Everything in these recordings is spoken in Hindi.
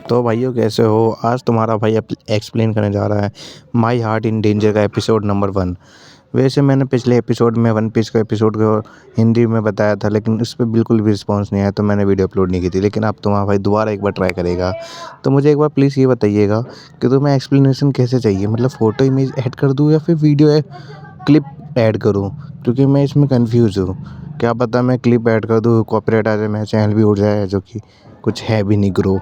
तो भाइयों कैसे हो। आज तुम्हारा भाई एक्सप्लेन करने जा रहा है माई हार्ट इन डेंजर का एपिसोड नंबर 1। वैसे मैंने पिछले एपिसोड में वन पीस का एपिसोड को हिंदी में बताया था, लेकिन उस पर बिल्कुल भी रिस्पांस नहीं आया, तो मैंने वीडियो अपलोड नहीं की थी। लेकिन अब तुम्हारा भाई दोबारा एक बार ट्राई करेगा। तो मुझे एक बार प्लीज़ ये बताइएगा कि तुम्हें एक्सप्लेनेशन कैसे चाहिए, मतलब फ़ोटो इमेज ऐड कर दूँ या फिर वीडियो क्लिप ऐड करूँ, क्योंकि मैं इसमें कंफ्यूज हूँ। क्या पता मैं क्लिप ऐड कर दूँ, कॉपीराइट आ जाए, मेरा चैनल भी उड़ जाए, जो कि कुछ है भी नहीं ग्रो।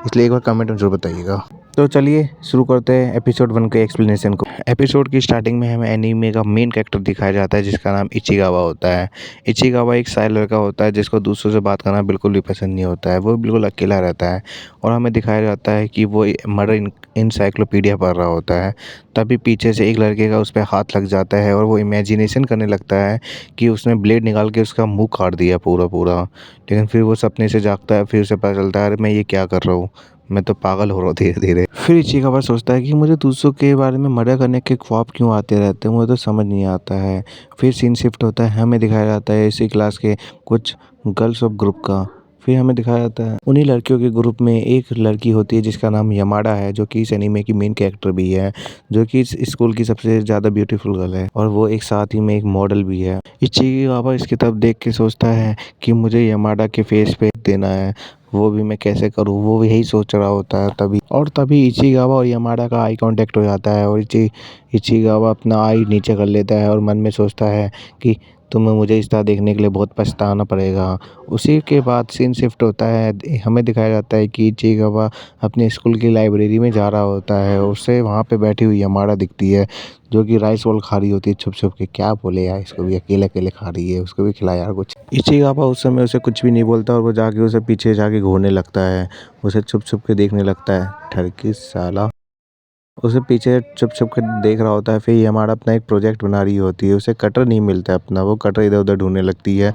इसलिए एक बार कमेंट में जरूर बताइएगा। तो चलिए शुरू करते हैं एपिसोड 1 के एक्सप्लेनेशन को। एपिसोड की स्टार्टिंग में हमें एनीमे का मेन कैरेक्टर दिखाया जाता है, जिसका नाम इचिगावा होता है। इचिगावा एक शाय लड़का होता है जिसको दूसरों से बात करना बिल्कुल भी पसंद नहीं होता है। वो बिल्कुल अकेला रहता है और हमें दिखाया जाता है कि वो मर्डर इंसाइक्लोपीडिया पढ़ रहा होता है। तभी पीछे से एक लड़के का उस पर हाथ लग जाता है और वो इमेजिनेशन करने लगता है कि उसने ब्लेड निकाल के उसका मुंह काट दिया पूरा पूरा। लेकिन फिर वो सपने से जागता है, फिर उसे पता चलता है अरे मैं ये क्या कर रहा हूँ, मैं तो पागल हो रहा हूँ धीरे धीरे। फिर इचिगावा सोचता है कि मुझे दूसरों के बारे में मर्डर करने के ख्वाब क्यों आते रहते हैं, मुझे तो समझ नहीं आता है। फिर सीन शिफ्ट होता है, हमें दिखाया जाता है इसी क्लास के कुछ गर्ल्स ऑफ ग्रुप का। फिर हमें दिखाया जाता है उन्हीं लड़कियों के ग्रुप में एक लड़की होती है जिसका नाम यमाडा है, जो कि इस एनीमे की मेन कैरेक्टर भी है, जो कि इस स्कूल की सबसे ज़्यादा ब्यूटीफुल गर्ल है, और वो एक साथ ही में एक मॉडल भी है। इचिगावा इसकी तरफ देख के सोचता है कि मुझे यमाडा के फेस पे देना है, वो भी मैं कैसे करूँ, वो यही सोच रहा होता है। तभी इचिगावा और यमाडा का आई कांटेक्ट हो जाता है और इचिगावा अपना आई नीचे कर लेता है और मन में सोचता है कि तुम्हें मुझे इस तरह देखने के लिए बहुत पछताना पड़ेगा। उसी के बाद सीन शिफ्ट होता है, हमें दिखाया जाता है कि इचिगावा अपने स्कूल की लाइब्रेरी में जा रहा होता है। उससे वहाँ पे बैठी हुई यमाडा दिखती है, जो कि राइस बॉल खा रही होती है छुप छुप के। क्या बोले यार, इसको भी अकेले अकेले खा रही है, उसको भी खिला यार कुछ। इचिगावा उस समय उसे कुछ भी नहीं बोलता और वो जाके उसे पीछे जाके घूरने लगता है, उसे छुप छुप के देखने लगता है। ठरकी साला उसे पीछे छुप छुप के देख रहा होता है। फिर हमारा अपना एक प्रोजेक्ट बना रही होती है, उसे कटर नहीं मिलता है अपना, वो कटर इधर उधर ढूंढने लगती है।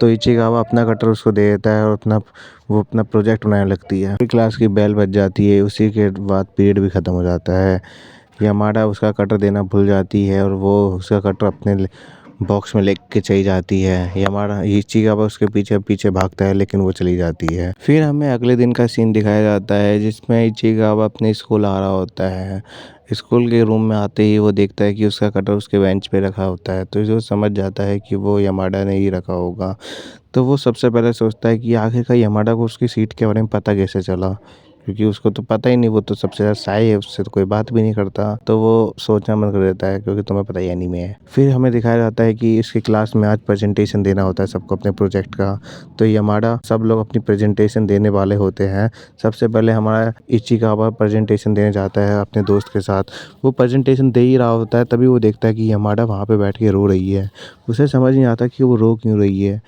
तो इचिगावा अपना कटर उसको दे देता है और वो अपना प्रोजेक्ट बनाने लगती है। फिर क्लास की बेल बज जाती है, उसी के बाद पीरियड भी ख़त्म हो जाता है। यमाडा उसका कटर देना भूल जाती है और वो उसका कटर अपने बॉक्स में लेके चली जाती है। यमाडा इचिगावा उसके पीछे पीछे भागता है, लेकिन वो चली जाती है। फिर हमें अगले दिन का सीन दिखाया जाता है, जिसमें इचिगावा अपने स्कूल आ रहा होता है। स्कूल के रूम में आते ही वो देखता है कि उसका कटर उसके बेंच पे रखा होता है, तो जो समझ जाता है कि वो यमाडा ने ही रखा होगा। तो वो सबसे पहले सोचता है कि आखिरकार यमाडा को उसकी सीट के बारे में पता कैसे चला, क्योंकि उसको तो पता ही नहीं, वो तो सबसे ज़्यादा शाय है, उससे तो कोई बात भी नहीं करता। तो वो सोचना बंद कर देता है, क्योंकि तुम्हें पता ही एनीमे है। फिर हमें दिखाया जाता है कि इसके क्लास में आज प्रेजेंटेशन देना होता है सबको अपने प्रोजेक्ट का। तो यमाडा सब लोग अपनी प्रेजेंटेशन देने वाले होते हैं। सबसे पहले हमारा इचिगावा प्रेजेंटेशन देने जाता है अपने दोस्त के साथ। वो प्रेजेंटेशन दे ही रहा होता है, तभी वो देखता है कि यमाडा वहाँ पे बैठ के रो रही है। उसे समझ नहीं आता कि वो रो क्यों रही है।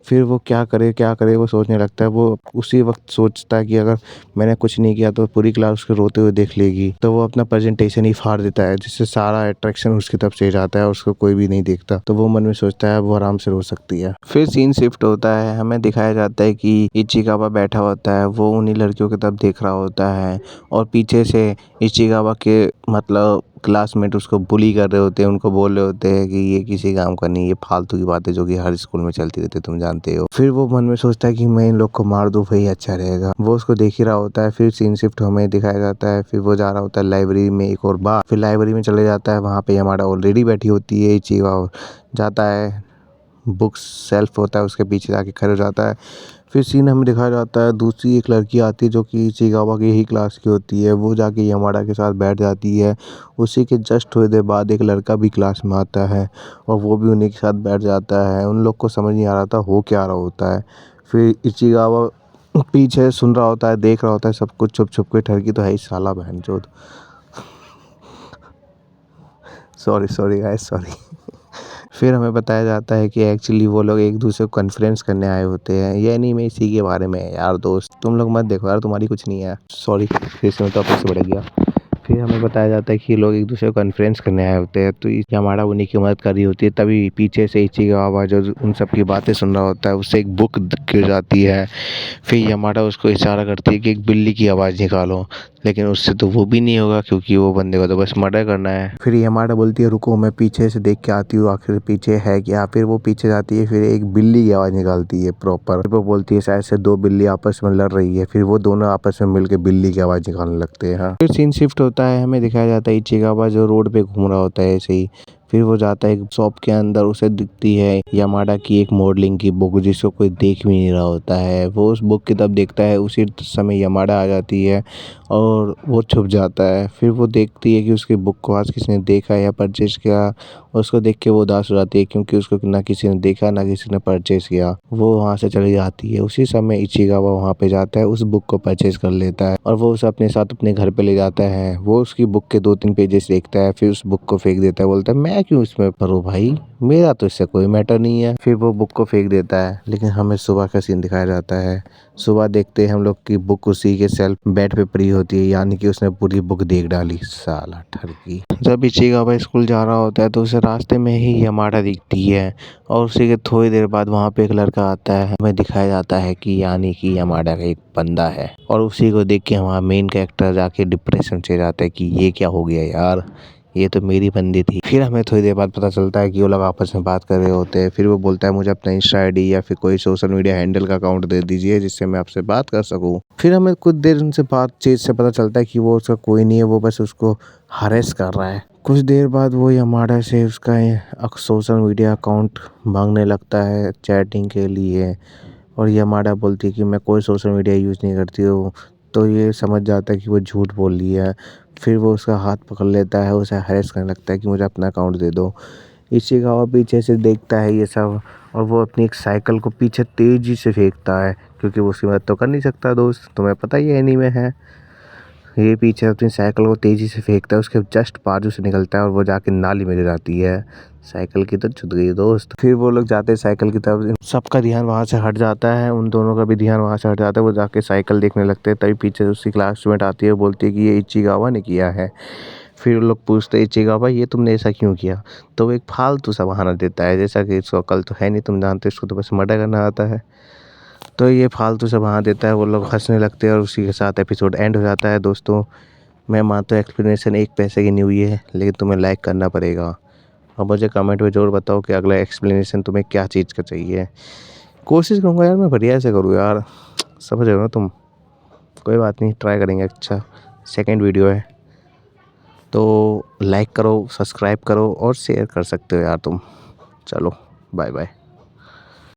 फिर वो क्या करे वो सोचने लगता है। वो उसी वक्त सोचता है कि अगर मैंने कुछ नहीं किया तो पूरी क्लास उसको रोते हुए देख लेगी, तो वो अपना प्रेजेंटेशन ही फाड़ देता है, जिससे सारा अट्रैक्शन उसकी तरफ से जाता है, उसको कोई भी नहीं देखता। तो वो मन में सोचता है वो आराम से रो सकती है। फिर सीन शिफ्ट होता है, हमें दिखाया जाता है कि इचिगावा बैठा होता है, वो उन्हीं लड़कियों की तरफ देख रहा होता है और पीछे से इचिगावा के मतलब क्लासमेट उसको बुली कर रहे होते हैं, उनको बोल रहे होते हैं कि ये किसी काम का नहीं, ये फालतू की बातें जो कि हर स्कूल में चलती रहती है, तुम जानते हो। फिर वो मन में सोचता है कि मैं इन लोग को मार दूं, वही अच्छा रहेगा। वो उसको देख ही रहा होता है। फिर सीन शिफ्ट हमें दिखाया जाता है, फिर वो जा रहा होता है लाइब्रेरी में एक और बार। फिर लाइब्रेरी में चले जाता है, वहाँ पे यमाडा ऑलरेडी बैठी होती है। इचिगावा जाता है, बुक्स सेल्फ होता है, उसके पीछे जाके खड़े हो जाता है। फिर सीन हमें दिखाया जाता है, दूसरी एक लड़की आती है जो कि इचिगावा की ही क्लास की होती है। वो जाके यमाडा के साथ बैठ जाती है। उसी के जस्ट थोड़ी देर बाद एक लड़का भी क्लास में आता है और वो भी उन्हीं के साथ बैठ जाता है। उन लोग को समझ नहीं आ रहा था हो क्या रहा होता है। फिर इचिगावा पीछे सुन रहा होता है, देख रहा होता है सब कुछ छुप छुप के। ठरकी तो है ही साला बहनचोद। Sorry guys, sorry. फिर हमें बताया जाता है कि एक्चुअली वो लोग एक दूसरे को कॉन्फ्रेंस करने आए होते हैं। ये नहीं, मैं इसी के बारे में है यार दोस्त, तुम लोग मत देखो यार, तुम्हारी कुछ नहीं है। सॉरी, फिर से मैं टॉपिक से भटक गया। फिर हमें बताया जाता है कि ये लोग एक दूसरे को कन्फ्रेंस करने आए होते हैं, तो यामाडा उन्हीं की मदद कर रही होती है। तभी पीछे से इचिगावा जो उन सब की बातें सुन रहा होता है, उससे एक बुक गिर जाती है। फिर यामाडा उसको इशारा करती है कि एक बिल्ली की आवाज़ निकालो, लेकिन उससे तो वो भी नहीं होगा क्योंकि वो बंदे को तो बस मर्डर करना है। फिर यामाडा बोलती है रुको मैं पीछे से देख के आती हूँ आखिर पीछे है क्या। फिर वो पीछे जाती है, फिर एक बिल्ली की आवाज़ निकालती है प्रॉपर। फिर वो बोलती है शायद से दो बिल्ली आपस में लड़ रही है। फिर वो दोनों आपस में मिलकर बिल्ली की आवाज़ निकालने लगते हैं। हाँ, फिर सीन शिफ्ट होता है, हमें दिखाया जाता है इचिगावा जो रोड पे घूम रहा होता है ऐसे ही। फिर वो जाता है एक शॉप के अंदर, उसे दिखती है यामाडा की एक मॉडलिंग की बुक जिसको कोई देख भी नहीं रहा होता है। वो उस बुक की तरफ देखता है, उसी समय यामाडा आ जाती है और वो छुप जाता है। फिर वो देखती है कि उसकी बुक को आज किसी ने देखा या परचेज किया। उसको देख के वो उदास हो जाती है क्योंकि उसको ना किसी ने देखा ना किसी ने परचेज किया। वो वहाँ से चली जाती है। उसी समय इचिगावा वहाँ पे जाता है, उस बुक को परचेज कर लेता है और वो उसे अपने साथ अपने घर पे ले जाता है। वो उसकी बुक के 2-3 पेजेस देखता है, फिर उस बुक को फेंक देता है। बोलता है मैं क्यों इसमें पढूं भाई, मेरा तो इससे कोई मैटर नहीं है। फिर वो बुक को फेंक देता है। लेकिन हमें सुबह का सीन दिखाया जाता है। सुबह देखते हैं हम लोग की बुक उसी के सेल्फ बेड पे पड़ी होती है, यानी कि उसने पूरी बुक देख डाली, साला ठरकी। जब इचिगावा स्कूल जा रहा होता है तो उसे रास्ते में ही यामाडा दिखती है और उसी के थोड़ी देर बाद वहाँ पे एक लड़का आता है। हमें दिखाया जाता है कि यानी कि यामाडा का एक बंदा है और उसी को देख के हमारा मेन कैरेक्टर जाके डिप्रेशन से जाता है कि ये क्या हो गया यार, ये तो मेरी बंदी थी। फिर हमें थोड़ी देर बाद पता चलता है कि वो लोग आपस में बात कर रहे होते हैं। फिर वो बोलता है मुझे अपना इंस्टा आईडी या फिर कोई सोशल मीडिया हैंडल का अकाउंट दे दीजिए जिससे मैं आपसे बात कर सकूं। फिर हमें कुछ देर उनसे बातचीत से पता चलता है कि वो उसका कोई नहीं है, वो बस उसको हरेस कर रहा है। कुछ देर बाद वो यामाडा से उसका सोशल मीडिया अकाउंट मांगने लगता है चैटिंग के लिए और यामाडा बोलती है कि मैं कोई सोशल मीडिया यूज़ नहीं करती हूँ। तो ये समझ जाता है कि वो झूठ बोल रही है। फिर वो उसका हाथ पकड़ लेता है, उसे हैरेस करने लगता है कि मुझे अपना अकाउंट दे दो। इशिगावा पीछे से देखता है ये सब और वो अपनी एक साइकिल को पीछे तेजी से फेंकता है क्योंकि वो उसकी मदद तो कर नहीं सकता दोस्त, तुम्हें पता ही है एनीमे है। ये पीछे अपनी साइकिल को तेजी से फेंकता है, उसके जस्ट बाजू से निकलता है और वो जाके नाली में गिर जाती है। साइकिल की तो छूट गई दोस्त। फिर वो लोग जाते हैं साइकिल की तरफ, सबका ध्यान वहाँ से हट जाता है, उन दोनों का भी ध्यान वहाँ से हट जाता है। वो जाके साइकिल देखने लगते हैं, तभी पीछे से उसकी क्लासमेट आती है, बोलती है कि ये इचिगावा ने किया है। फिर वो लोग पूछते हैं इचिगावा ये तुमने ऐसा क्यों किया, तो वो एक फालतू सा बहाना देता है जैसा कि इसको अकल तो है नहीं, तुम जानते हो इसको तो बस मर्डर करना आता है। तो ये फालतू से बहाना देता है, वो लोग हंसने लगते हैं और उसी के साथ एपिसोड एंड हो जाता है। दोस्तों मैं मानता हूँ एक्सप्लेनेशन 1 पैसे की नहीं हुई है, लेकिन तुम्हें लाइक करना पड़ेगा और मुझे कमेंट में ज़रूर बताओ कि अगला एक्सप्लेनेशन तुम्हें क्या चीज़ का चाहिए। कोशिश करूँगा यार मैं बढ़िया से करूँ यार, समझ रहे हो ना तुम। कोई बात नहीं, ट्राई करेंगे। अच्छा सेकंड वीडियो है तो लाइक करो, सब्सक्राइब करो और शेयर कर सकते हो यार तुम। चलो बाय बाय।